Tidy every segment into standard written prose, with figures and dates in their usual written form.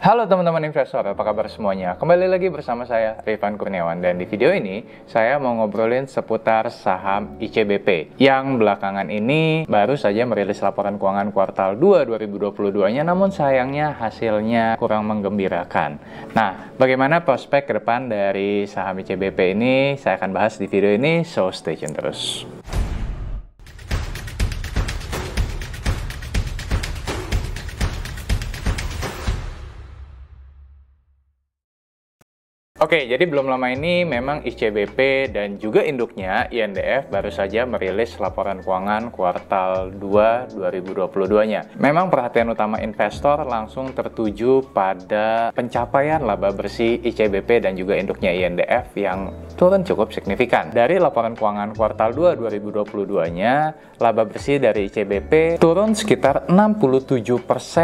Halo teman-teman investor, apa kabar semuanya? Kembali lagi bersama saya, Rifan Kurniawan. Dan di video ini, saya mau ngobrolin seputar saham ICBP yang belakangan ini baru saja merilis laporan keuangan kuartal 2 2022-nya, namun sayangnya hasilnya kurang menggembirakan. Nah, bagaimana prospek ke depan dari saham ICBP ini? Saya akan bahas di video ini, so stay tune terus. Oke, jadi belum lama ini memang ICBP dan juga induknya INDF baru saja merilis laporan keuangan kuartal 2 2022-nya. Memang perhatian utama investor langsung tertuju pada pencapaian laba bersih ICBP dan juga induknya INDF yang turun cukup signifikan. Dari laporan keuangan kuartal 2 2022-nya, laba bersih dari ICBP turun sekitar 67%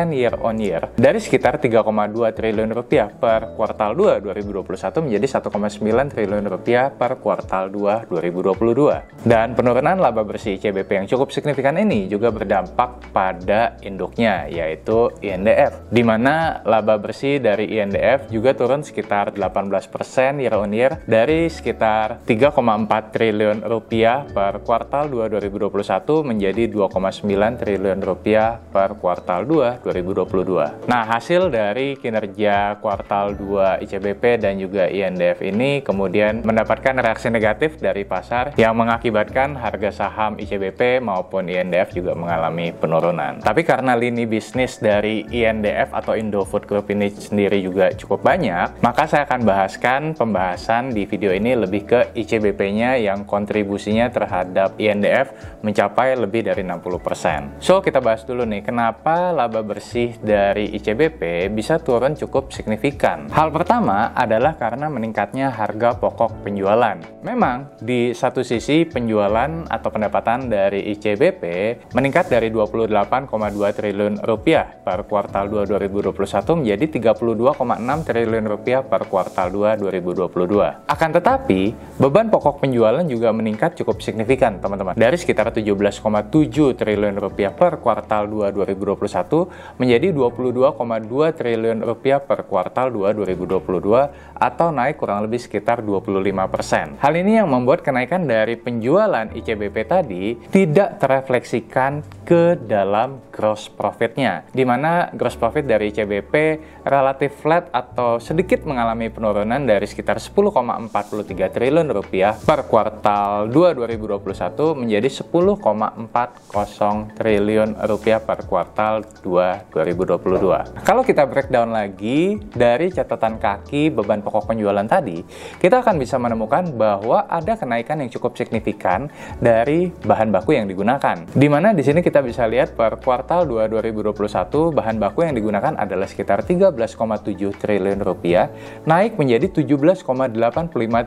year on year dari sekitar 3,2 triliun rupiah per kuartal 2 2021 menjadi 1,9 triliun rupiah per kuartal 2 2022. Dan penurunan laba bersih ICBP yang cukup signifikan ini juga berdampak pada induknya, yaitu INDF, di mana laba bersih dari INDF juga turun sekitar 18% year on year dari sekitar 3,4 triliun rupiah per kuartal 2 2021 menjadi 2,9 triliun rupiah per kuartal 2 2022. Nah, hasil dari kinerja kuartal 2 ICBP dan juga INDF ini kemudian mendapatkan reaksi negatif dari pasar yang mengakibatkan harga saham ICBP maupun INDF juga mengalami penurunan. Tapi karena lini bisnis dari INDF atau Indofood Group ini sendiri juga cukup banyak, maka saya akan bahaskan pembahasan di video ini lebih ke ICBP-nya yang kontribusinya terhadap INDF mencapai lebih dari 60%. So, kita bahas dulu nih, kenapa laba bersih dari ICBP bisa turun cukup signifikan. Hal pertama adalah karena meningkatnya harga pokok penjualan. Memang di satu sisi penjualan atau pendapatan dari ICBP meningkat dari 28,2 triliun rupiah per kuartal 2 2021 menjadi 32,6 triliun rupiah per kuartal 2 2022. Akan tetapi, beban pokok penjualan juga meningkat cukup signifikan, teman-teman. Dari sekitar 17,7 triliun rupiah per kuartal 2 2021 menjadi 22,2 triliun rupiah per kuartal 2 2022 atau naik kurang lebih sekitar 25%. Hal ini yang membuat kenaikan dari penjualan ICBP tadi tidak terefleksikan ke dalam gross profit-nya, di mana gross profit dari ICBP relatif flat atau sedikit mengalami penurunan dari sekitar 10,43 triliun rupiah per kuartal 2 2021 menjadi 10,40 triliun rupiah per kuartal 2 2022. Kalau kita breakdown lagi dari catatan kaki beban pokok penjualan tadi, kita akan bisa menemukan bahwa ada kenaikan yang cukup signifikan dari bahan baku yang digunakan. Di mana di sini kita bisa lihat per kuartal 2 2021 bahan baku yang digunakan adalah sekitar 13,7 triliun rupiah, naik menjadi 17,85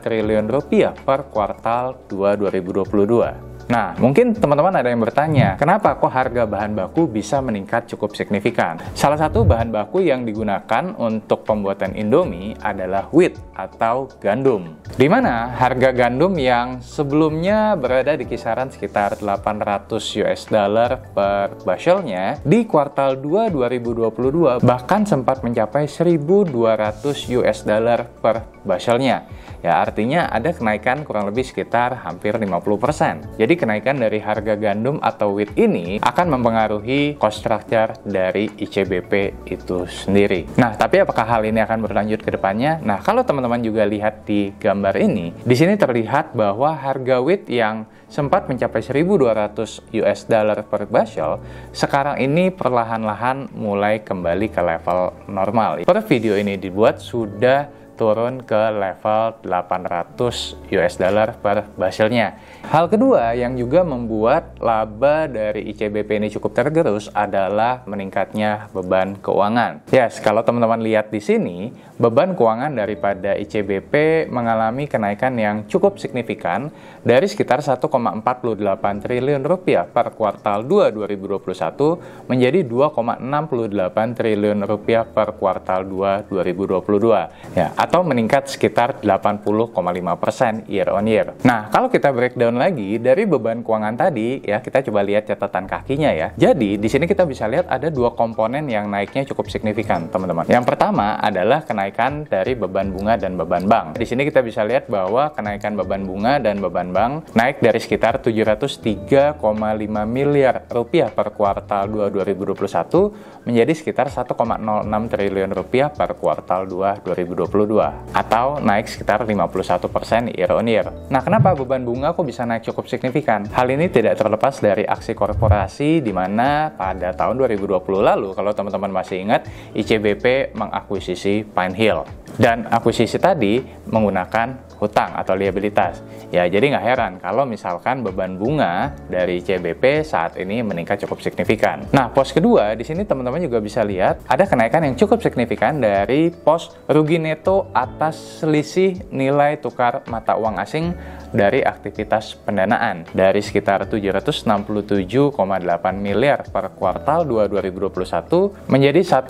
triliun rupiah per kuartal 2 2022. Nah, mungkin teman-teman ada yang bertanya, kenapa kok harga bahan baku bisa meningkat cukup signifikan? Salah satu bahan baku yang digunakan untuk pembuatan Indomie adalah wheat atau gandum. Di mana harga gandum yang sebelumnya berada di kisaran sekitar 800 US dollar per bushelnya, di kuartal 2 2022 bahkan sempat mencapai 1.200 US dollar per bushelnya. Ya, artinya ada kenaikan kurang lebih sekitar hampir 50%. Jadi kenaikan dari harga gandum atau wheat ini akan mempengaruhi cost structure dari ICBP itu sendiri. Nah, tapi apakah hal ini akan berlanjut ke depannya? Nah, kalau teman-teman juga lihat di gambar ini, di sini terlihat bahwa harga wheat yang sempat mencapai 1.200 US dollar per bushel, sekarang ini perlahan-lahan mulai kembali ke level normal. Per video ini dibuat sudah turun ke level 800 US dollar per bushelnya. Hal kedua yang juga membuat laba dari ICBP ini cukup tergerus adalah meningkatnya beban keuangan. Yes, kalau teman-teman lihat di sini, beban keuangan daripada ICBP mengalami kenaikan yang cukup signifikan dari sekitar 1,48 triliun rupiah per kuartal 2 2021 menjadi 2,68 triliun rupiah per kuartal 2 2022. Ya, atau meningkat sekitar 80,5% year on year. Nah, kalau kita breakdown lagi dari beban keuangan tadi, ya kita coba lihat catatan kakinya ya. Jadi, di sini kita bisa lihat ada dua komponen yang naiknya cukup signifikan, teman-teman. Yang pertama adalah kenaikan dari beban bunga dan beban bank. Di sini kita bisa lihat bahwa kenaikan beban bunga dan beban bank naik dari sekitar 703,5 miliar rupiah per kuartal 2 2021 menjadi sekitar 1,06 triliun rupiah per kuartal 2 2022 atau naik sekitar 51% year on year. Nah, kenapa beban bunga kok bisa naik cukup signifikan? Hal ini tidak terlepas dari aksi korporasi di mana pada tahun 2020 lalu, kalau teman-teman masih ingat, ICBP mengakuisisi Pine Hill. Dan akuisisi tadi menggunakan hutang atau liabilitas. Ya, jadi nggak heran kalau misalkan beban bunga dari CBP saat ini meningkat cukup signifikan. Nah, pos kedua, di sini teman-teman juga bisa lihat ada kenaikan yang cukup signifikan dari pos rugi neto atas selisih nilai tukar mata uang asing dari aktivitas pendanaan dari sekitar 767,8 miliar per kuartal 2 2021 menjadi 1,60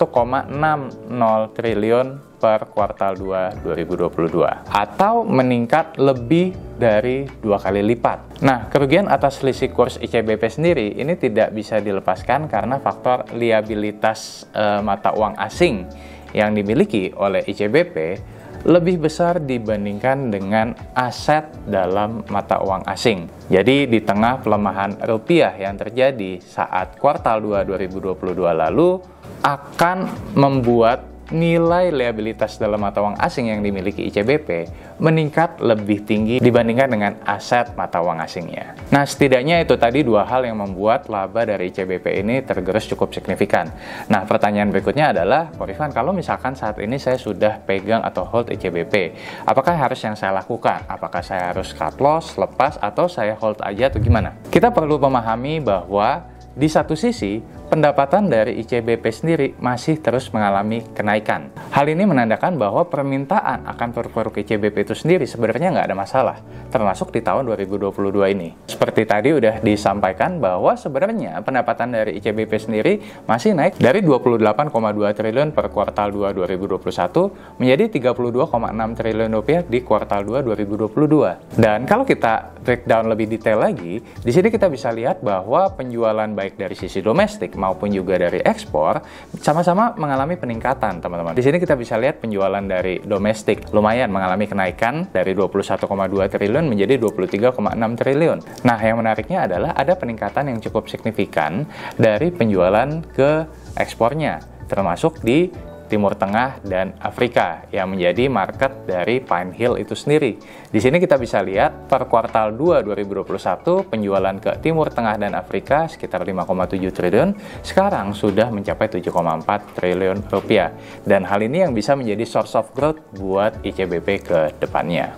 triliun per kuartal 2 2022 atau meningkat lebih dari 2 kali lipat. Nah, kerugian atas selisih kurs ICBP sendiri ini tidak bisa dilepaskan karena faktor liabilitas mata uang asing yang dimiliki oleh ICBP lebih besar dibandingkan dengan aset dalam mata uang asing. Jadi di tengah pelemahan rupiah yang terjadi saat kuartal 2 2022 lalu akan membuat nilai liabilitas dalam mata uang asing yang dimiliki ICBP meningkat lebih tinggi dibandingkan dengan aset mata uang asingnya. Nah, setidaknya itu tadi dua hal yang membuat laba dari ICBP ini tergerus cukup signifikan. Nah, pertanyaan berikutnya adalah, Ko Rifan, kalau misalkan saat ini saya sudah pegang atau hold ICBP, apakah harus yang saya lakukan? Apakah saya harus cut loss, lepas, atau saya hold aja atau gimana? Kita perlu memahami bahwa di satu sisi, pendapatan dari ICBP sendiri masih terus mengalami kenaikan. Hal ini menandakan bahwa permintaan akan produk ICBP itu sendiri sebenarnya nggak ada masalah, termasuk di tahun 2022 ini. Seperti tadi udah disampaikan bahwa sebenarnya pendapatan dari ICBP sendiri masih naik dari 28,2 triliun per kuartal 2 2021 menjadi 32,6 triliun rupiah di kuartal 2 2022. Dan kalau kita breakdown lebih detail lagi, di sini kita bisa lihat bahwa penjualan baik dari sisi domestik maupun juga dari ekspor sama-sama mengalami peningkatan, teman-teman. Di sini kita bisa lihat penjualan dari domestik lumayan mengalami kenaikan dari 21,2 triliun menjadi 23,6 triliun. Nah, yang menariknya adalah ada peningkatan yang cukup signifikan dari penjualan ke ekspornya, termasuk di Timur Tengah dan Afrika yang menjadi market dari Pine Hill itu sendiri. Di sini kita bisa lihat per kuartal 2 2021 penjualan ke Timur Tengah dan Afrika sekitar 5,7 triliun, sekarang sudah mencapai 7,4 triliun rupiah. Dan hal ini yang bisa menjadi source of growth buat ICBP ke depannya.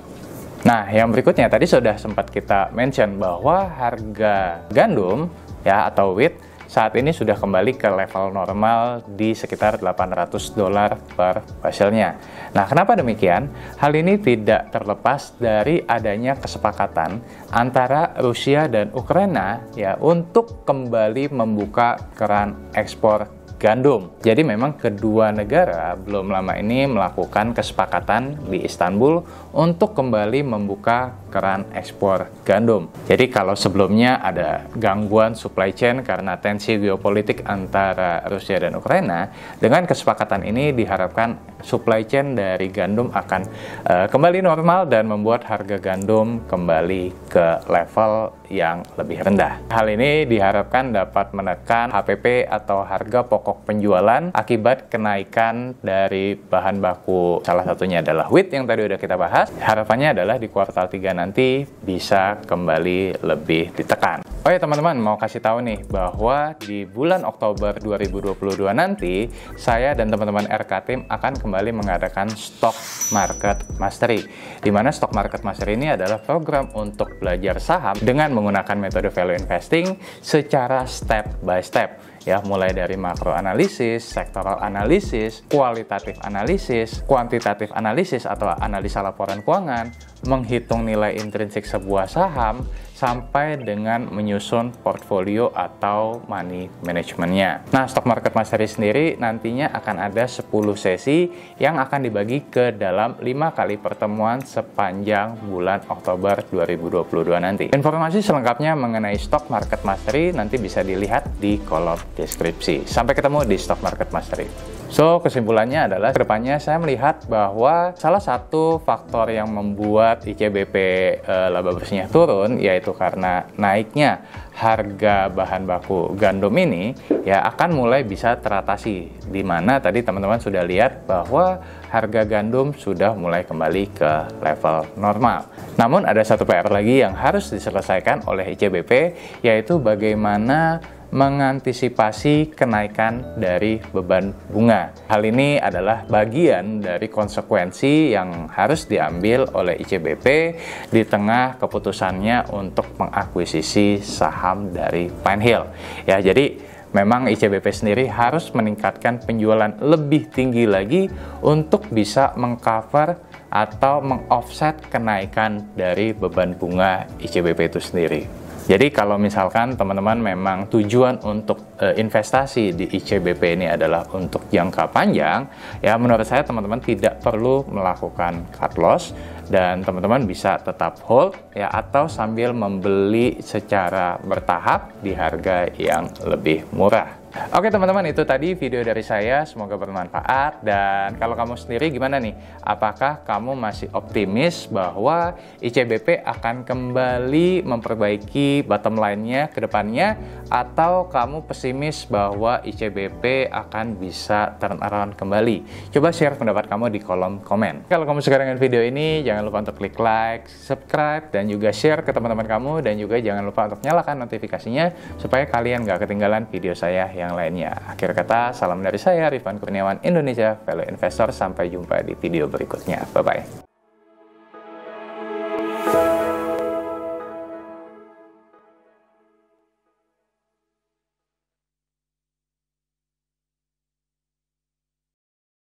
Nah, yang berikutnya tadi sudah sempat kita mention bahwa harga gandum ya atau wheat saat ini sudah kembali ke level normal di sekitar $800 per barrelnya. Nah, kenapa demikian? Hal ini tidak terlepas dari adanya kesepakatan antara Rusia dan Ukraina ya untuk kembali membuka keran ekspor gandum. Jadi memang kedua negara belum lama ini melakukan kesepakatan di Istanbul untuk kembali membuka keran ekspor gandum. Jadi kalau sebelumnya ada gangguan supply chain karena tensi geopolitik antara Rusia dan Ukraina, dengan kesepakatan ini diharapkan supply chain dari gandum akan kembali normal dan membuat harga gandum kembali ke level yang lebih rendah. Hal ini diharapkan dapat menekan HPP atau harga pokok penjualan akibat kenaikan dari bahan baku, salah satunya adalah wheat yang tadi udah kita bahas. Harapannya adalah di kuartal 3 nanti bisa kembali lebih ditekan. Oh ya teman-teman, mau kasih tahu nih bahwa di bulan Oktober 2022 nanti saya dan teman-teman RK Team akan kembali mengadakan Stock Market Mastery. Di mana Stock Market Mastery ini adalah program untuk belajar saham dengan menggunakan metode value investing secara step by step. Ya, mulai dari makro analisis, sektoral analisis, kualitatif analisis, kuantitatif analisis atau analisa laporan keuangan, menghitung nilai intrinsik sebuah saham, sampai dengan menyusun portfolio atau money managementnya. Nah, Stock Market Mastery sendiri nantinya akan ada 10 sesi yang akan dibagi ke dalam 5 kali pertemuan sepanjang bulan Oktober 2022 nanti. Informasi selengkapnya mengenai Stock Market Mastery nanti bisa dilihat di kolom deskripsi. Sampai ketemu di Stock Market Mastery. So, kesimpulannya adalah kedepannya saya melihat bahwa salah satu faktor yang membuat ICBP laba bersihnya turun yaitu karena naiknya harga bahan baku gandum ini ya akan mulai bisa teratasi, di mana tadi teman-teman sudah lihat bahwa harga gandum sudah mulai kembali ke level normal. Namun ada satu PR lagi yang harus diselesaikan oleh ICBP, yaitu bagaimana mengantisipasi kenaikan dari beban bunga. Hal ini adalah bagian dari konsekuensi yang harus diambil oleh ICBP di tengah keputusannya untuk mengakuisisi saham dari Pinehill. Ya, jadi memang ICBP sendiri harus meningkatkan penjualan lebih tinggi lagi untuk bisa mengcover atau mengoffset kenaikan dari beban bunga ICBP itu sendiri. Jadi kalau misalkan teman-teman memang tujuan untuk investasi di ICBP ini adalah untuk jangka panjang, ya menurut saya teman-teman tidak perlu melakukan cut loss dan teman-teman bisa tetap hold ya atau sambil membeli secara bertahap di harga yang lebih murah. Oke teman-teman, itu tadi video dari saya, semoga bermanfaat. Dan kalau kamu sendiri gimana nih? Apakah kamu masih optimis bahwa ICBP akan kembali memperbaiki bottom line-nya ke depannya, atau kamu pesimis bahwa ICBP akan bisa turn around kembali? Coba share pendapat kamu di kolom komen. Kalau kamu suka dengan video ini, jangan lupa untuk klik like, subscribe, dan juga share ke teman-teman kamu, dan juga jangan lupa untuk nyalakan notifikasinya supaya kalian gak ketinggalan video saya yang lainnya. Akhir kata, salam dari saya, Rifan Kurniawan, Indonesia Value Investor. Sampai jumpa di video berikutnya. Bye-bye.